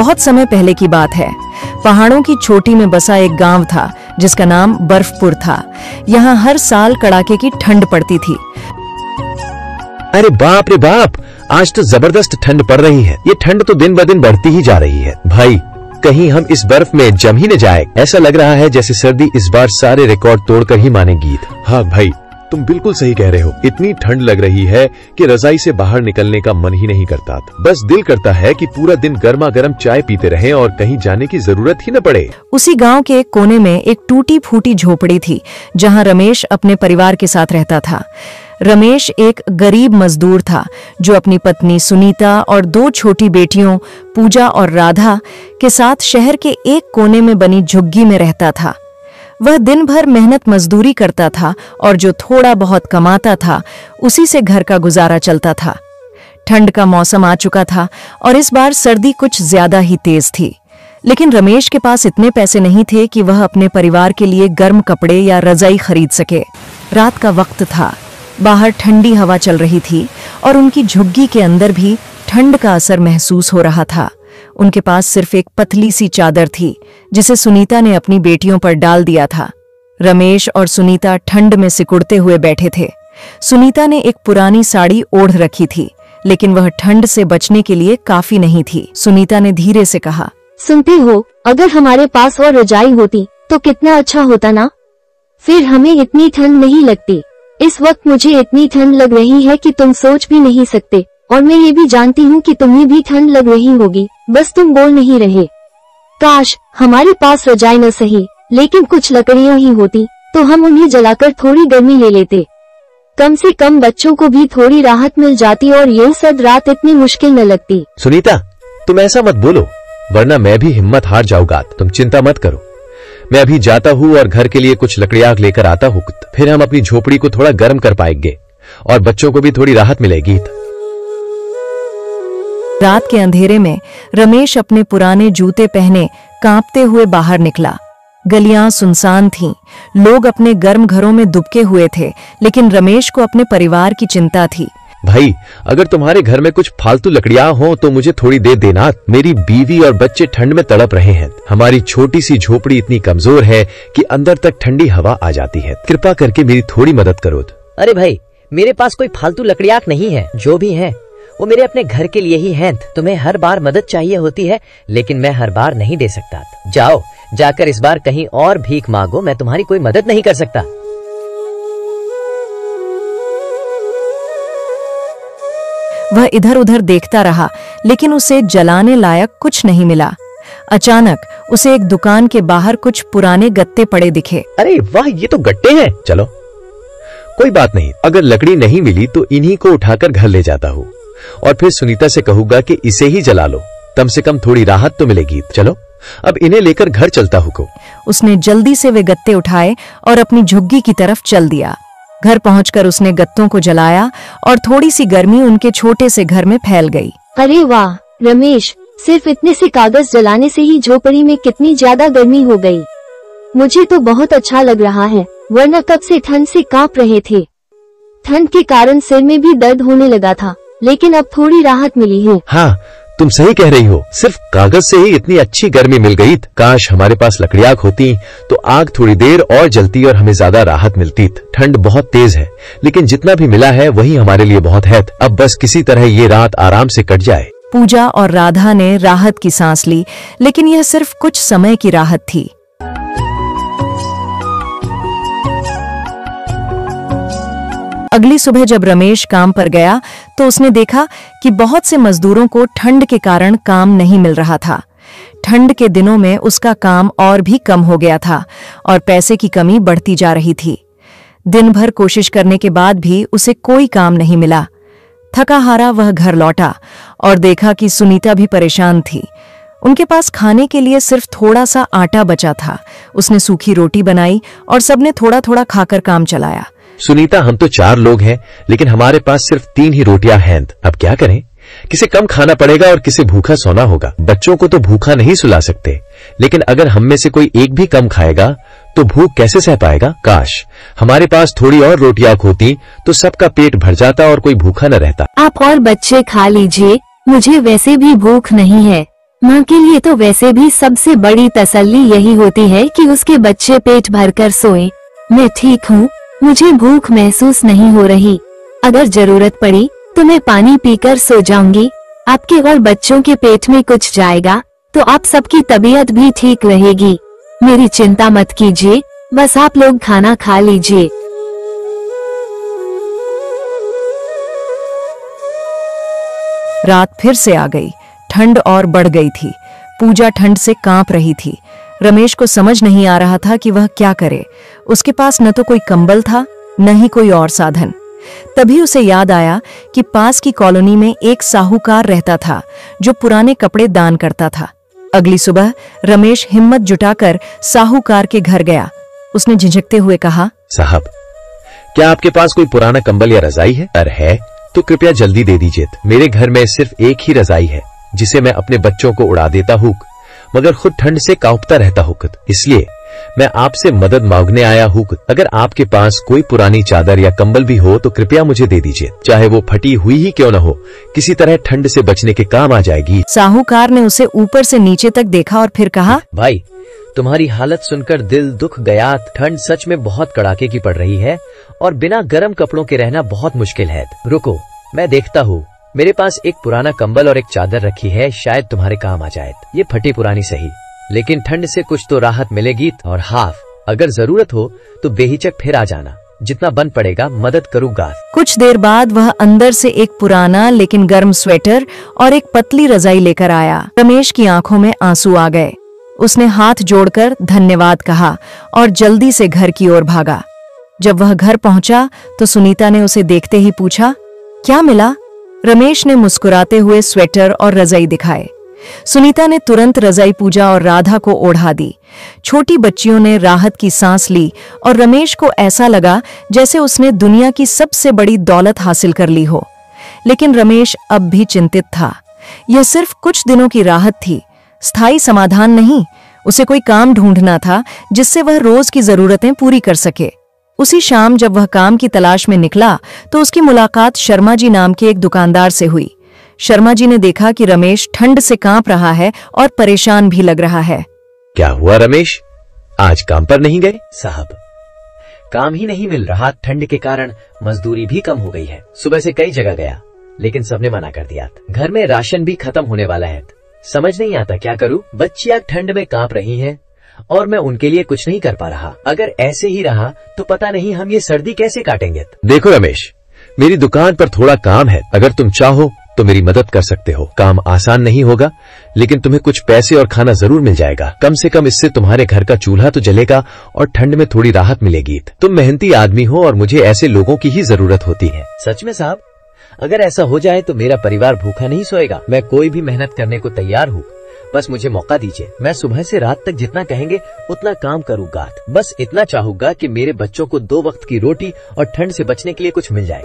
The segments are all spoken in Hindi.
बहुत समय पहले की बात है। पहाड़ों की चोटी में बसा एक गांव था जिसका नाम बर्फपुर था। यहाँ हर साल कड़ाके की ठंड पड़ती थी। अरे बाप रे बाप, आज तो जबरदस्त ठंड पड़ रही है। ये ठंड तो दिन ब दिन बढ़ती ही जा रही है। भाई कहीं हम इस बर्फ में जम ही न जाए। ऐसा लग रहा है जैसे सर्दी इस बार सारे रिकॉर्ड तोड़कर ही मानेगी। हाँ भाई, तुम बिल्कुल सही कह रहे हो। इतनी ठंड लग रही है कि रजाई से बाहर निकलने का मन ही नहीं करता। बस दिल करता है कि पूरा दिन गर्मा गर्म चाय पीते रहें और कहीं जाने की जरूरत ही न पड़े। उसी गांव के एक कोने में एक टूटी फूटी झोपड़ी थी जहां रमेश अपने परिवार के साथ रहता था। रमेश एक गरीब मजदूर था जो अपनी पत्नी सुनीता और 2 छोटी बेटियों पूजा और राधा के साथ शहर के एक कोने में बनी झुग्गी में रहता था। वह दिन भर मेहनत मजदूरी करता था और जो थोड़ा बहुत कमाता था उसी से घर का गुजारा चलता था। ठंड का मौसम आ चुका था और इस बार सर्दी कुछ ज्यादा ही तेज थी। लेकिन रमेश के पास इतने पैसे नहीं थे कि वह अपने परिवार के लिए गर्म कपड़े या रजाई खरीद सके। रात का वक्त था, बाहर ठंडी हवा चल रही थी और उनकी झुग्गी के अंदर भी ठंड का असर महसूस हो रहा था। उनके पास सिर्फ एक पतली सी चादर थी जिसे सुनीता ने अपनी बेटियों पर डाल दिया था। रमेश और सुनीता ठंड में सिकुड़ते हुए बैठे थे। सुनीता ने एक पुरानी साड़ी ओढ़ रखी थी, लेकिन वह ठंड से बचने के लिए काफी नहीं थी। सुनीता ने धीरे से कहा, सुनते हो, अगर हमारे पास और रजाई होती तो कितना अच्छा होता ना, फिर हमें इतनी ठंड नहीं लगती। इस वक्त मुझे इतनी ठंड लग रही है कि तुम सोच भी नहीं सकते, और मैं ये भी जानती हूँ कि तुम्हें भी ठंड लग रही होगी, बस तुम बोल नहीं रहे। काश हमारे पास रजाई न सही लेकिन कुछ लकड़ियाँ ही होती तो हम उन्हें जलाकर थोड़ी गर्मी ले लेते। कम से कम बच्चों को भी थोड़ी राहत मिल जाती और ये सर्द रात इतनी मुश्किल न लगती। सुनीता, तुम ऐसा मत बोलो, वरना मैं भी हिम्मत हार जाऊंगा। तुम चिंता मत करो, मैं अभी जाता हूँ और घर के लिए कुछ लकड़ियाँ लेकर आता हूँ। फिर हम अपनी झोपड़ी को थोड़ा गर्म कर पाएंगे और बच्चों को भी थोड़ी राहत मिलेगी। रात के अंधेरे में रमेश अपने पुराने जूते पहने कांपते हुए बाहर निकला। गलियां सुनसान थीं, लोग अपने गर्म घरों में दुबके हुए थे, लेकिन रमेश को अपने परिवार की चिंता थी। भाई, अगर तुम्हारे घर में कुछ फालतू लकड़ियां हो तो मुझे थोड़ी दे देना। मेरी बीवी और बच्चे ठंड में तड़प रहे हैं। हमारी छोटी सी झोपड़ी इतनी कमजोर है कि अंदर तक ठंडी हवा आ जाती है। कृपा करके मेरी थोड़ी मदद करो। अरे भाई, मेरे पास कोई फालतू लकड़ियाँ नहीं है। जो भी है वो मेरे अपने घर के लिए ही हैं। तुम्हें हर बार मदद चाहिए होती है, लेकिन मैं हर बार नहीं दे सकता। जाओ, जाकर इस बार कहीं और भीख मांगो, मैं तुम्हारी कोई मदद नहीं कर सकता। वह इधर उधर देखता रहा, लेकिन उसे जलाने लायक कुछ नहीं मिला। अचानक उसे एक दुकान के बाहर कुछ पुराने गत्ते पड़े दिखे। अरे वाह, ये तो गट्टे हैं। चलो, कोई बात नहीं, अगर लकड़ी नहीं मिली तो इन्हीं को उठाकर घर ले जाता हूँ और फिर सुनीता से कहूंगा कि इसे ही जला लो, कम से कम थोड़ी राहत तो मिलेगी। चलो, अब इन्हें लेकर घर चलता हूँ। उसने जल्दी से वे गत्ते उठाए और अपनी झुग्गी की तरफ चल दिया। घर पहुंचकर उसने गत्तों को जलाया और थोड़ी सी गर्मी उनके छोटे से घर में फैल गई। अरे वाह रमेश, सिर्फ इतने से कागज जलाने से ही झोपड़ी में कितनी ज्यादा गर्मी हो गई। मुझे तो बहुत अच्छा लग रहा है, वरना कब से ठंड से कांप रहे थे। ठंड के कारण सिर में भी दर्द होने लगा था, लेकिन अब थोड़ी राहत मिली है। हाँ, तुम सही कह रही हो, सिर्फ कागज से ही इतनी अच्छी गर्मी मिल गई। काश हमारे पास लकड़ियाँ होती तो आग थोड़ी देर और जलती और हमें ज्यादा राहत मिलती। ठंड बहुत तेज है, लेकिन जितना भी मिला है वही हमारे लिए बहुत है। अब बस किसी तरह ये रात आराम से कट जाए। पूजा और राधा ने राहत की सांस ली, लेकिन यह सिर्फ कुछ समय की राहत थी। अगली सुबह जब रमेश काम पर गया तो उसने देखा कि बहुत से मजदूरों को ठंड के कारण काम नहीं मिल रहा था। ठंड के दिनों में उसका काम और भी कम हो गया था और पैसे की कमी बढ़ती जा रही थी। दिन भर कोशिश करने के बाद भी उसे कोई काम नहीं मिला। थका हारा वह घर लौटा और देखा कि सुनीता भी परेशान थी। उनके पास खाने के लिए सिर्फ थोड़ा सा आटा बचा था। उसने सूखी रोटी बनाई और सबने थोड़ा थोड़ा खाकर काम चलाया। सुनीता, हम तो 4 लोग हैं, लेकिन हमारे पास सिर्फ 3 ही रोटियां हैं। अब क्या करें? किसे कम खाना पड़ेगा और किसे भूखा सोना होगा। बच्चों को तो भूखा नहीं सुला सकते, लेकिन अगर हम में से कोई एक भी कम खाएगा तो भूख कैसे सह पाएगा। काश हमारे पास थोड़ी और रोटियां होती तो सबका पेट भर जाता और कोई भूखा न रहता। आप और बच्चे खा लीजिए, मुझे वैसे भी भूख नहीं है। माँ के लिए तो वैसे भी सबसे बड़ी तसल्ली यही होती है कि उसके बच्चे पेट भरकर सोए। मैं ठीक हूँ, मुझे भूख महसूस नहीं हो रही। अगर जरूरत पड़ी तो मैं पानी पीकर सो जाऊंगी। आपके और बच्चों के पेट में कुछ जाएगा तो आप सबकी तबीयत भी ठीक रहेगी। मेरी चिंता मत कीजिए, बस आप लोग खाना खा लीजिए। रात फिर से आ गई। ठंड और बढ़ गई थी। पूजा ठंड से कांप रही थी। रमेश को समझ नहीं आ रहा था कि वह क्या करे। उसके पास न तो कोई कंबल था, न ही कोई और साधन। तभी उसे याद आया कि पास की कॉलोनी में एक साहूकार रहता था जो पुराने कपड़े दान करता था। अगली सुबह रमेश हिम्मत जुटाकर साहूकार के घर गया। उसने झिझकते हुए कहा, साहब, क्या आपके पास कोई पुराना कंबल या रजाई है? अगर है तो कृपया जल्दी दे दीजिए। मेरे घर में सिर्फ एक ही रजाई है जिसे मैं अपने बच्चों को उड़ा देता हूँ, मगर खुद ठंड से कांपता रहता हूँ, इसलिए मैं आपसे मदद मांगने आया हूँ। अगर आपके पास कोई पुरानी चादर या कंबल भी हो तो कृपया मुझे दे दीजिए। चाहे वो फटी हुई ही क्यों न हो, किसी तरह ठंड से बचने के काम आ जाएगी। साहूकार ने उसे ऊपर से नीचे तक देखा और फिर कहा, भाई, तुम्हारी हालत सुनकर दिल दुख गया। ठंड सच में बहुत कड़ाके की पड़ रही है और बिना गर्म कपड़ों के रहना बहुत मुश्किल है। रुको, मैं देखता हूँ। मेरे पास एक पुराना कंबल और एक चादर रखी है, शायद तुम्हारे काम आ जाए। ये फटी पुरानी सही, लेकिन ठंड से कुछ तो राहत मिलेगी। और हाँ, अगर जरूरत हो तो बेहिचक फिर आ जाना, जितना बन पड़ेगा मदद करूंगा। कुछ देर बाद वह अंदर से एक पुराना लेकिन गर्म स्वेटर और एक पतली रजाई लेकर आया। रमेश की आंखों में आंसू आ गए। उसने हाथ जोड़कर धन्यवाद कहा और जल्दी से घर की ओर भागा। जब वह घर पहुंचा तो सुनीता ने उसे देखते ही पूछा, क्या मिला? रमेश ने मुस्कुराते हुए स्वेटर और रजाई दिखाए। सुनीता ने तुरंत रजाई पूजा और राधा को ओढ़ा दी। छोटी बच्चियों ने राहत की सांस ली और रमेश को ऐसा लगा जैसे उसने दुनिया की सबसे बड़ी दौलत हासिल कर ली हो। लेकिन रमेश अब भी चिंतित था। यह सिर्फ कुछ दिनों की राहत थी, स्थायी समाधान नहीं। उसे कोई काम ढूंढना था जिससे वह रोज की जरूरतें पूरी कर सके। उसी शाम जब वह काम की तलाश में निकला तो उसकी मुलाकात शर्मा जी नाम के एक दुकानदार से हुई। शर्मा जी ने देखा कि रमेश ठंड से कांप रहा है और परेशान भी लग रहा है। क्या हुआ रमेश, आज काम पर नहीं गए? साहब, काम ही नहीं मिल रहा। ठंड के कारण मजदूरी भी कम हो गई है। सुबह से कई जगह गया, लेकिन सबने मना कर दिया। घर में राशन भी खत्म होने वाला है। समझ नहीं आता क्या करूं। बच्चियां ठंड में कांप रही हैं और मैं उनके लिए कुछ नहीं कर पा रहा। अगर ऐसे ही रहा तो पता नहीं हम ये सर्दी कैसे काटेंगे। देखो रमेश, मेरी दुकान पर थोड़ा काम है। अगर तुम चाहो तो मेरी मदद कर सकते हो। काम आसान नहीं होगा, लेकिन तुम्हें कुछ पैसे और खाना जरूर मिल जाएगा। कम से कम इससे तुम्हारे घर का चूल्हा तो जलेगा और ठंड में थोड़ी राहत मिलेगी। तुम मेहनती आदमी हो और मुझे ऐसे लोगों की ही जरूरत होती है। सच में साहब, अगर ऐसा हो जाए तो मेरा परिवार भूखा नहीं सोएगा। मैं कोई भी मेहनत करने को तैयार हूँ, बस मुझे मौका दीजिए। मैं सुबह से रात तक जितना कहेंगे उतना काम करूंगा। बस इतना चाहूंगा कि मेरे बच्चों को 2 वक्त की रोटी और ठंड से बचने के लिए कुछ मिल जाए।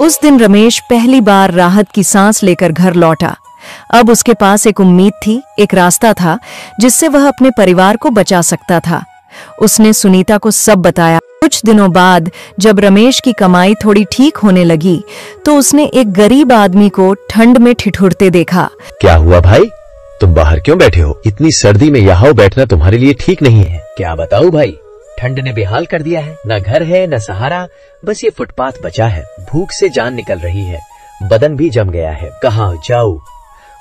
उस दिन रमेश पहली बार राहत की सांस लेकर घर लौटा। अब उसके पास एक उम्मीद थी, एक रास्ता था जिससे वह अपने परिवार को बचा सकता था। उसने सुनीता को सब बताया। कुछ दिनों बाद जब रमेश की कमाई थोड़ी ठीक होने लगी तो उसने एक गरीब आदमी को ठंड में ठिठुरते देखा। क्या हुआ भाई, तुम बाहर क्यों बैठे हो? इतनी सर्दी में यहाँ बैठना तुम्हारे लिए ठीक नहीं है। क्या बताऊं भाई, ठंड ने बेहाल कर दिया है। न घर है न सहारा, बस ये फुटपाथ बचा है। भूख से जान निकल रही है, बदन भी जम गया है। कहाँ जाऊं?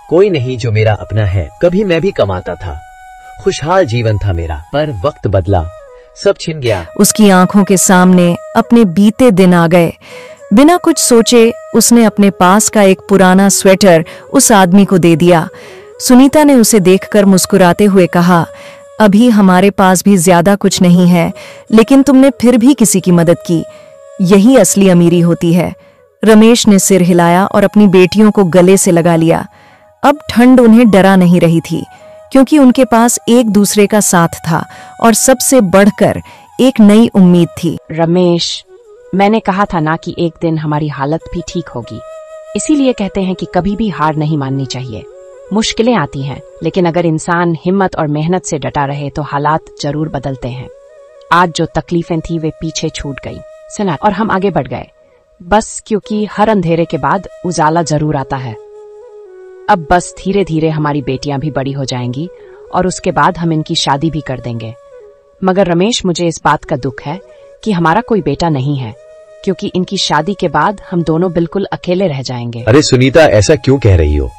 कोई नहीं जो मेरा अपना है। कभी मैं भी कमाता था, खुशहाल जीवन था मेरा, पर वक्त बदला, सब छिन गया। उसकी आंखों के सामने अपने बीते दिन आ गए। बिना कुछ सोचे उसने अपने पास का एक पुराना स्वेटर उस आदमी को दे दिया। सुनीता ने उसे देखकर मुस्कुराते हुए कहा, अभी हमारे पास भी ज्यादा कुछ नहीं है, लेकिन तुमने फिर भी किसी की मदद की। यही असली अमीरी होती है। रमेश ने सिर हिलाया और अपनी बेटियों को गले से लगा लिया। अब ठंड उन्हें डरा नहीं रही थी, क्योंकि उनके पास एक दूसरे का साथ था और सबसे बढ़कर एक नई उम्मीद थी। रमेश, मैंने कहा था ना कि एक दिन हमारी हालत भी ठीक होगी। इसीलिए कहते हैं कि कभी भी हार नहीं माननी चाहिए। मुश्किलें आती हैं, लेकिन अगर इंसान हिम्मत और मेहनत से डटा रहे तो हालात जरूर बदलते हैं। आज जो तकलीफें थी वे पीछे छूट गई, सुना, और हम आगे बढ़ गए। बस क्योंकि हर अंधेरे के बाद उजाला जरूर आता है। अब बस धीरे धीरे हमारी बेटियां भी बड़ी हो जाएंगी और उसके बाद हम इनकी शादी भी कर देंगे। मगर रमेश, मुझे इस बात का दुख है कि हमारा कोई बेटा नहीं है, क्योंकि इनकी शादी के बाद हम दोनों बिल्कुल अकेले रह जाएंगे। अरे सुनीता, ऐसा क्यों कह रही हो?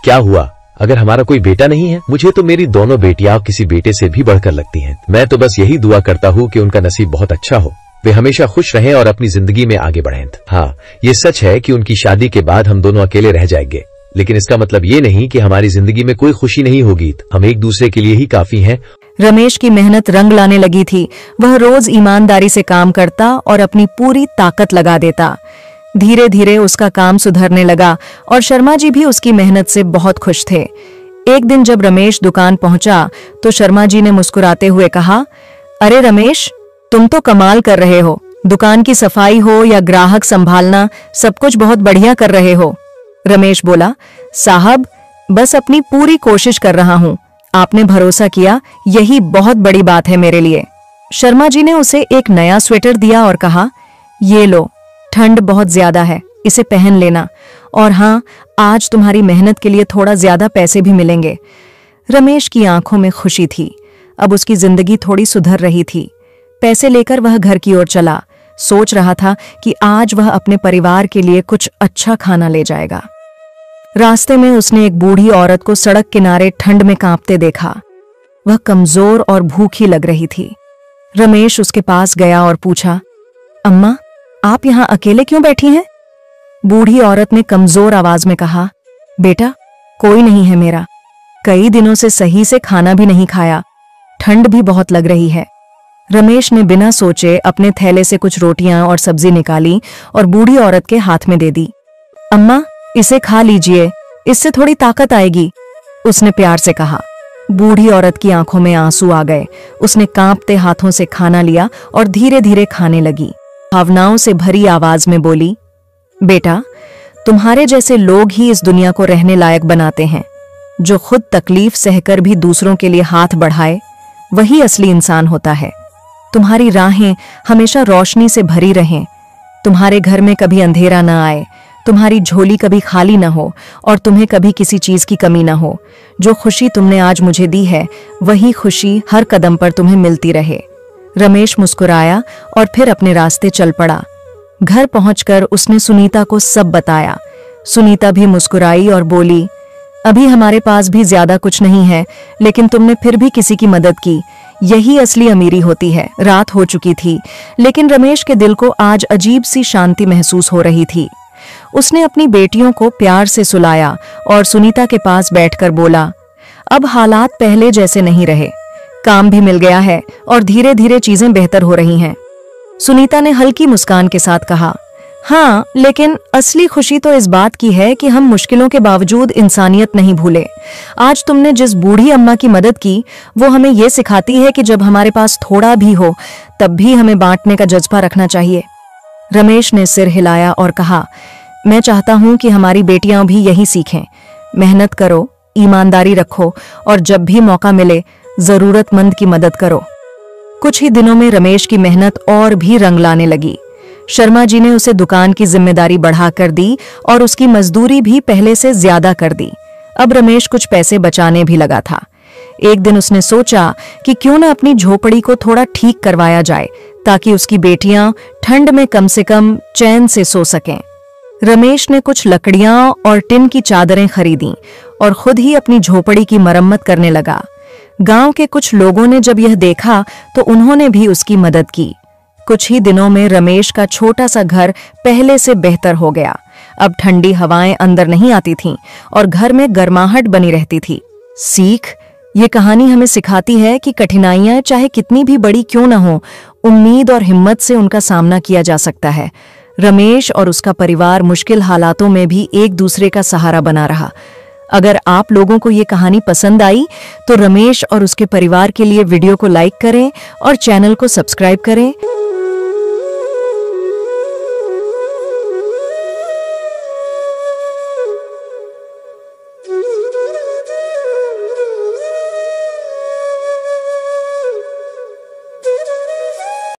क्या हुआ अगर हमारा कोई बेटा नहीं है? मुझे तो मेरी दोनों बेटियां किसी बेटे से भी बढ़कर लगती हैं। मैं तो बस यही दुआ करता हूँ कि उनका नसीब बहुत अच्छा हो, वे हमेशा खुश रहें और अपनी जिंदगी में आगे बढ़ें। हाँ, ये सच है कि उनकी शादी के बाद हम दोनों अकेले रह जाएंगे, लेकिन इसका मतलब ये नहीं कि हमारी जिंदगी में कोई खुशी नहीं होगी। हम एक दूसरे के लिए ही काफी हैं। रमेश की मेहनत रंग लाने लगी थी। वह रोज ईमानदारी से काम करता और अपनी पूरी ताकत लगा देता। धीरे धीरे उसका काम सुधरने लगा और शर्मा जी भी उसकी मेहनत से बहुत खुश थे। एक दिन जब रमेश दुकान पहुंचा तो शर्मा जी ने मुस्कुराते हुए कहा, अरे रमेश, तुम तो कमाल कर रहे हो। दुकान की सफाई हो या ग्राहक संभालना, सब कुछ बहुत बढ़िया कर रहे हो। रमेश बोला, साहब, बस अपनी पूरी कोशिश कर रहा हूं। आपने भरोसा किया, यही बहुत बड़ी बात है मेरे लिए। शर्मा जी ने उसे एक नया स्वेटर दिया और कहा, ये लो, ठंड बहुत ज्यादा है, इसे पहन लेना। और हाँ, आज तुम्हारी मेहनत के लिए थोड़ा ज्यादा पैसे भी मिलेंगे। रमेश की आंखों में खुशी थी। अब उसकी जिंदगी थोड़ी सुधर रही थी। पैसे लेकर वह घर की ओर चला। सोच रहा था कि आज वह अपने परिवार के लिए कुछ अच्छा खाना ले जाएगा। रास्ते में उसने एक बूढ़ी औरत को सड़क किनारे ठंड में कांपते देखा। वह कमजोर और भूखी लग रही थी। रमेश उसके पास गया और पूछा, अम्मा, आप यहां अकेले क्यों बैठी हैं? बूढ़ी औरत ने कमजोर आवाज में कहा, बेटा, कोई नहीं है मेरा। कई दिनों से सही से खाना भी नहीं खाया, ठंड भी बहुत लग रही है। रमेश ने बिना सोचे अपने थैले से कुछ रोटियां और सब्जी निकाली और बूढ़ी औरत के हाथ में दे दी। अम्मा, इसे खा लीजिए, इससे थोड़ी ताकत आएगी, उसने प्यार से कहा। बूढ़ी औरत की आंखों में आंसू आ गए। उसने कांपते हाथों से खाना लिया और धीरे धीरे खाने लगी। भावनाओं से भरी आवाज में बोली, बेटा, तुम्हारे जैसे लोग ही इस दुनिया को रहने लायक बनाते हैं। जो खुद तकलीफ सहकर भी दूसरों के लिए हाथ बढ़ाए, वही असली इंसान होता है। तुम्हारी राहें हमेशा रोशनी से भरी रहें। तुम्हारे घर में कभी अंधेरा न आए, तुम्हारी झोली कभी खाली न हो और तुम्हें कभी किसी चीज की कमी न हो। जो खुशी तुमने आज मुझे दी है, वही खुशी हर कदम पर तुम्हें मिलती रहे। रमेश मुस्कुराया और फिर अपने रास्ते चल पड़ा। घर पहुंचकर उसने सुनीता को सब बताया। सुनीता भी मुस्कुराई और बोली, अभी हमारे पास भी ज्यादा कुछ नहीं है, लेकिन तुमने फिर भी किसी की मदद की, यही असली अमीरी होती है। रात हो चुकी थी, लेकिन रमेश के दिल को आज अजीब सी शांति महसूस हो रही थी। उसने अपनी बेटियों को प्यार से सुलाया और सुनीता के पास बैठकर बोला, अब हालात पहले जैसे नहीं रहे, काम भी मिल गया है और धीरे धीरे चीजें बेहतर हो रही हैं। सुनीता ने हल्की मुस्कान के साथ कहा, हाँ, लेकिन असली खुशी तो इस बात की है कि हम मुश्किलों के बावजूद इंसानियत नहीं भूले। आज तुमने जिस बूढ़ी अम्मा की मदद की, वो हमें ये सिखाती है कि जब हमारे पास थोड़ा भी हो, तब भी हमें बांटने का जज्बा रखना चाहिए। रमेश ने सिर हिलाया और कहा, मैं चाहता हूं कि हमारी बेटियां भी यही सीखें। मेहनत करो, ईमानदारी रखो और जब भी मौका मिले जरूरतमंद की मदद करो। कुछ ही दिनों में रमेश की मेहनत और भी रंग लाने लगी। शर्मा जी ने उसे दुकान की जिम्मेदारी बढ़ाकर दी और उसकी मजदूरी भी पहले से ज्यादा कर दी। अब रमेश कुछ पैसे बचाने भी लगा था। एक दिन उसने सोचा कि क्यों न अपनी झोपड़ी को थोड़ा ठीक करवाया जाए, ताकि उसकी बेटियां ठंड में कम से कम चैन से सो सकें। रमेश ने कुछ लकड़ियां और टिन की चादरें खरीदी और खुद ही अपनी झोपड़ी की मरम्मत करने लगा। गांव के कुछ लोगों ने जब यह देखा तो उन्होंने भी उसकी मदद की। कुछ ही दिनों में रमेश का छोटा सा घर पहले से बेहतर हो गया। अब ठंडी हवाएं अंदर नहीं आती थीं और घर में गर्माहट बनी रहती थी। सीख, ये कहानी हमें सिखाती है कि कठिनाइयां चाहे कितनी भी बड़ी क्यों न हो, उम्मीद और हिम्मत से उनका सामना किया जा सकता है। रमेश और उसका परिवार मुश्किल हालातों में भी एक दूसरे का सहारा बना रहा। अगर आप लोगों को ये कहानी पसंद आई तो रमेश और उसके परिवार के लिए वीडियो को लाइक करें और चैनल को सब्सक्राइब करें।